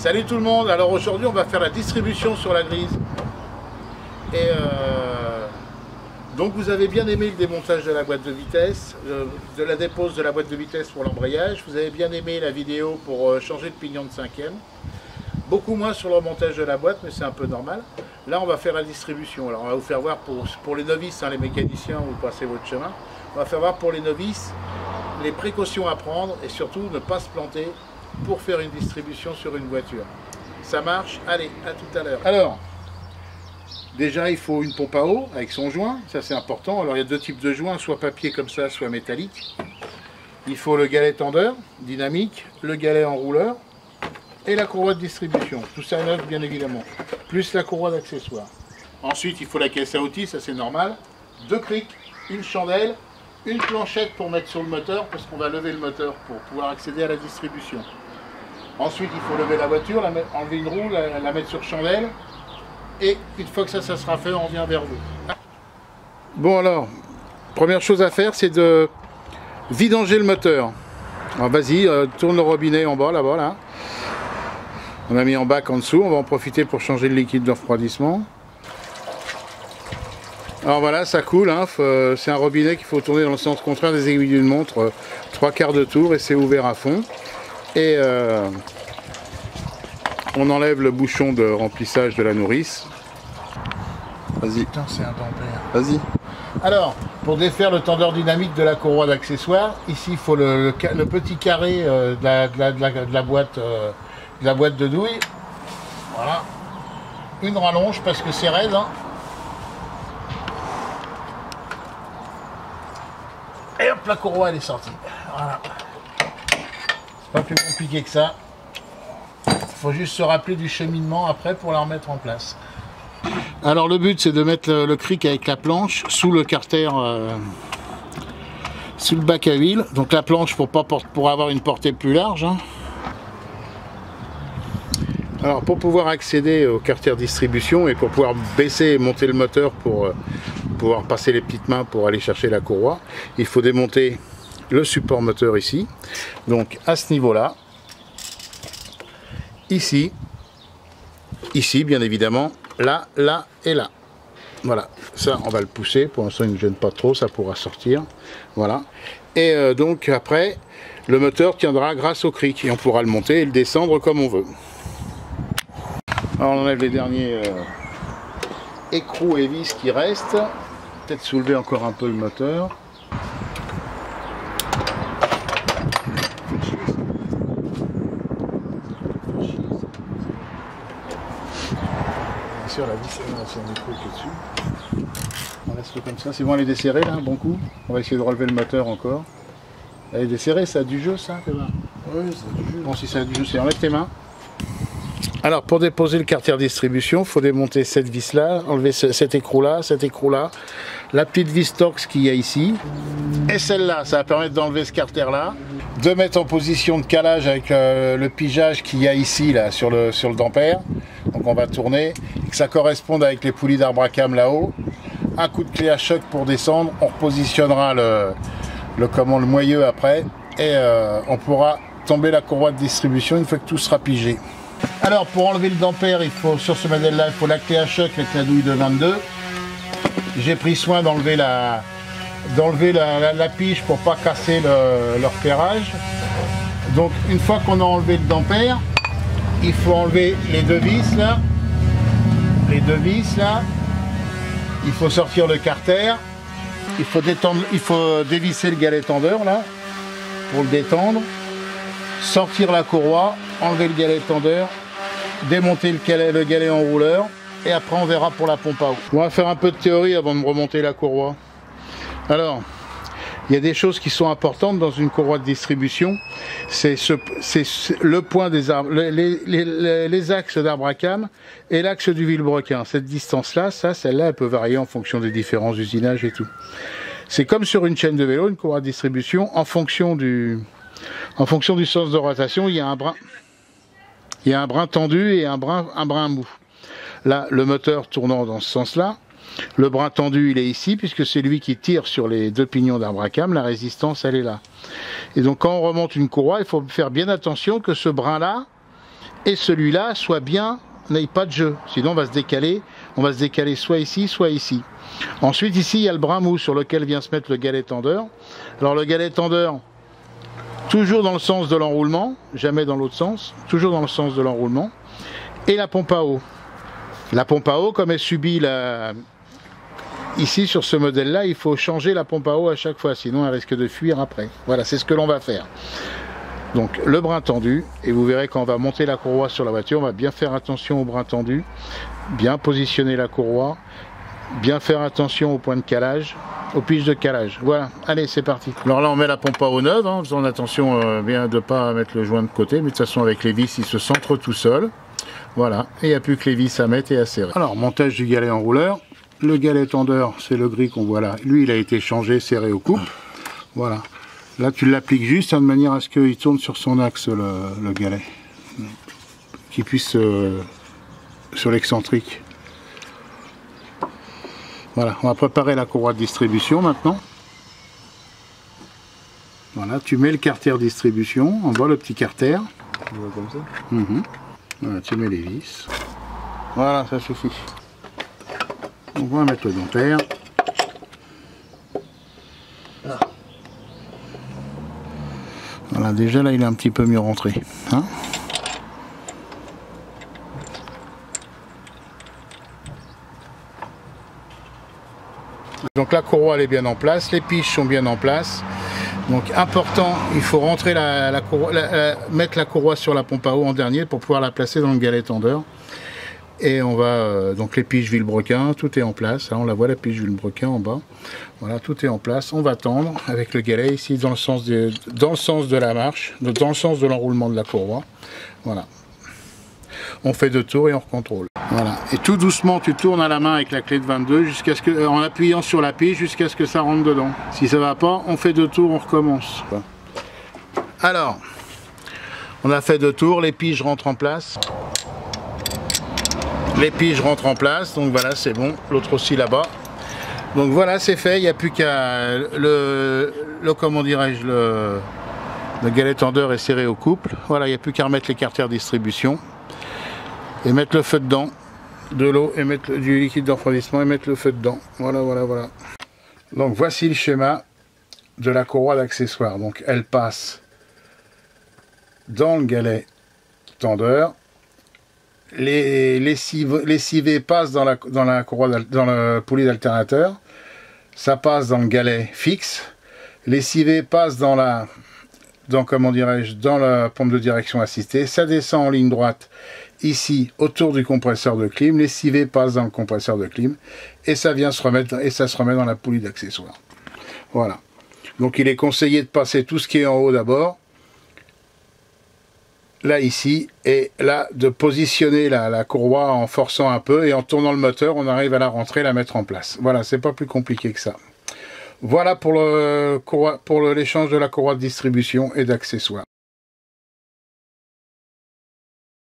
Salut tout le monde, alors aujourd'hui on va faire la distribution sur la grise. Et donc vous avez bien aimé le démontage de la boîte de vitesse, de la dépose de la boîte de vitesse pour l'embrayage. Vous avez bien aimé la vidéo pour changer le pignon de 5e. Beaucoup moins sur le remontage de la boîte, mais c'est un peu normal. Là on va faire la distribution. Alors on va vous faire voir pour les novices, hein, les mécaniciens, vous passez votre chemin. On va faire voir pour les novices les précautions à prendre et surtout ne pas se planter pour faire une distribution sur une voiture. Ça marche? Allez, à tout à l'heure. Alors, déjà il faut une pompe à eau avec son joint, ça c'est important. Alors il y a deux types de joints, soit papier comme ça, soit métallique. Il faut le galet tendeur, dynamique, le galet enrouleur et la courroie de distribution. Tout ça neuf bien évidemment, plus la courroie d'accessoires. Ensuite il faut la caisse à outils, ça c'est normal. Deux crics, une chandelle, une planchette pour mettre sur le moteur, parce qu'on va lever le moteur pour pouvoir accéder à la distribution. Ensuite, il faut lever la voiture, enlever une roue, la mettre sur chandelle. Et une fois que ça sera fait, on revient vers vous. Bon alors, première chose à faire, c'est de vidanger le moteur. Alors vas-y, tourne le robinet en bas, là-bas, là. On a mis en bac en dessous, on va en profiter pour changer le liquide de refroidissement. Alors voilà, ça coule, hein. C'est un robinet qu'il faut tourner dans le sens contraire des aiguilles d'une montre, 3/4 de tour et c'est ouvert à fond. Et on enlève le bouchon de remplissage de la nourrice. Vas-y. Putain, c'est un dampère. Vas-y. Alors, pour défaire le tendeur dynamique de la courroie d'accessoires, ici il faut le petit carré de la boîte de douille. Voilà. Une rallonge parce que c'est raide, hein. Et hop, la courroie elle est sortie. Voilà. C'est pas plus compliqué que ça. Il faut juste se rappeler du cheminement après pour la remettre en place. Alors le but c'est de mettre le cric avec la planche sous le carter, sous le bac à huile. Donc la planche pour avoir une portée plus large, hein. Alors pour pouvoir accéder au carter distribution et pour pouvoir baisser et monter le moteur pour pouvoir passer les petites mains pour aller chercher la courroie, il faut démonter le support moteur ici. Donc à ce niveau-là, ici bien évidemment, là, là et là. Voilà, ça on va le pousser, pour l'instant il ne gêne pas trop, ça pourra sortir. Voilà. Et donc après, le moteur tiendra grâce au cric et on pourra le monter et le descendre comme on veut. Alors on enlève les derniers écrous et vis qui restent. Peut-être soulever encore un peu le moteur. Bien sûr la vis, c'est un écrou qui est dessus. On laisse-le comme ça. C'est bon, elle est desserrée là, un bon coup. On va essayer de relever le moteur encore. Elle est desserrée, ça a du jeu ça, tes mains? Oui, ça a du jeu. Bon, si ça a du jeu, c'est enlève tes mains. Alors pour déposer le carter distribution, il faut démonter cette vis là, enlever cet écrou là, la petite vis Torx qu'il y a ici, et celle-là, ça va permettre d'enlever ce carter là, de mettre en position de calage avec le pigeage qu'il y a ici là sur le dampère. Donc on va tourner, et que ça corresponde avec les poulies d'arbre à cam là-haut. Un coup de clé à choc pour descendre, on repositionnera le moyeu après, et on pourra tomber la courroie de distribution une fois que tout sera pigé. Alors pour enlever le dampère, il faut, sur ce modèle là, il faut la clé à choc avec la douille de 22. J'ai pris soin d'enlever la pige pour pas casser le repérage. Donc une fois qu'on a enlevé le dampère, il faut enlever les deux vis là. Il faut sortir le carter. Il faut dévisser le galet tendeur là pour le détendre. Sortir la courroie, enlever le galet tendeur, démonter le galet enrouleur et après on verra pour la pompe à eau. On va faire un peu de théorie avant de remonter la courroie. Alors, il y a des choses qui sont importantes dans une courroie de distribution. C'est le point des arbres, les axes d'arbre à cam et l'axe du vilebrequin. Cette distance-là, celle-là, elle peut varier en fonction des différents usinages et tout. C'est comme sur une chaîne de vélo, une courroie de distribution, en fonction du sens de rotation, il y a un brin tendu et un brin mou. Là, le moteur tournant dans ce sens-là, le brin tendu, il est ici, puisque c'est lui qui tire sur les deux pignons d'arbre à cam, la résistance, elle est là. Et donc, quand on remonte une courroie, il faut faire bien attention que ce brin-là, et celui-là soit bien, n'aille pas de jeu. Sinon on va se décaler soit ici, soit ici. Ensuite ici il y a le bras mou sur lequel vient se mettre le galet tendeur. Alors le galet tendeur, toujours dans le sens de l'enroulement, jamais dans l'autre sens, toujours dans le sens de l'enroulement. Et la pompe à eau. La pompe à eau, comme elle subit ici sur ce modèle là, il faut changer la pompe à eau à chaque fois, sinon elle risque de fuir après. Voilà, c'est ce que l'on va faire. Donc le brin tendu, et vous verrez quand on va monter la courroie sur la voiture, on va bien faire attention au brin tendu, bien positionner la courroie, bien faire attention au point de calage, aux piges de calage. Voilà, allez c'est parti. Alors là on met la pompe à eau neuve, en faisant attention bien de ne pas mettre le joint de côté, mais de toute façon avec les vis il se centre tout seul. Voilà, et il n'y a plus que les vis à mettre et à serrer. Alors montage du galet enrouleur, le galet tendeur c'est le gris qu'on voit là, lui il a été changé, serré aux coupes. Voilà. Là, tu l'appliques juste de manière à ce qu'il tourne sur son axe, le galet. Qu'il puisse sur l'excentrique. Voilà, on va préparer la courroie de distribution maintenant. Voilà, tu mets le carter distribution, en bas le petit carter. Tu vois comme ça. Voilà, tu mets les vis. Voilà, ça suffit. Donc on va mettre le dentaire. Voilà, déjà là il est un petit peu mieux rentré. Hein, donc la courroie elle est bien en place, les piges sont bien en place. Donc important, il faut rentrer mettre la courroie sur la pompe à eau en dernier pour pouvoir la placer dans le galet tendeur. Et on va, donc les piges Villebrequin, tout est en place, hein, on la voit la pige Villebrequin en bas, voilà, tout est en place, on va tendre avec le galet ici dans le sens de la marche, dans le sens de l'enroulement de la courroie, voilà. On fait 2 tours et on recontrôle. Voilà, et tout doucement tu tournes à la main avec la clé de 22 jusqu'à ce que, en appuyant sur la pige jusqu'à ce que ça rentre dedans. Si ça va pas, on fait 2 tours, on recommence. Alors, on a fait 2 tours, les piges rentrent en place. Les piges rentrent en place, donc voilà, c'est bon. L'autre aussi là-bas. Donc voilà, c'est fait. Il n'y a plus qu'à comment dirais-je, le galet tendeur est serré au couple. Voilà, il n'y a plus qu'à remettre les carters distribution et mettre le feu dedans, de l'eau et mettre du liquide de refroidissement et mettre le feu dedans. Voilà, voilà, voilà. Donc voici le schéma de la courroie d'accessoires. Donc elle passe dans le galet tendeur. Les civets passent dans la courroie, dans le poulie d'alternateur, ça passe dans le galet fixe, les civets passent dans la pompe de direction assistée, ça descend en ligne droite ici autour du compresseur de clim, les civets passent dans le compresseur de clim et ça vient se remettre dans la poulie d'accessoires. Voilà. Donc il est conseillé de passer tout ce qui est en haut d'abord. Là ici, et là de positionner la courroie en forçant un peu et en tournant le moteur, on arrive à la rentrer, la mettre en place. Voilà, c'est pas plus compliqué que ça. Voilà pour l'échange de la courroie de distribution et d'accessoires.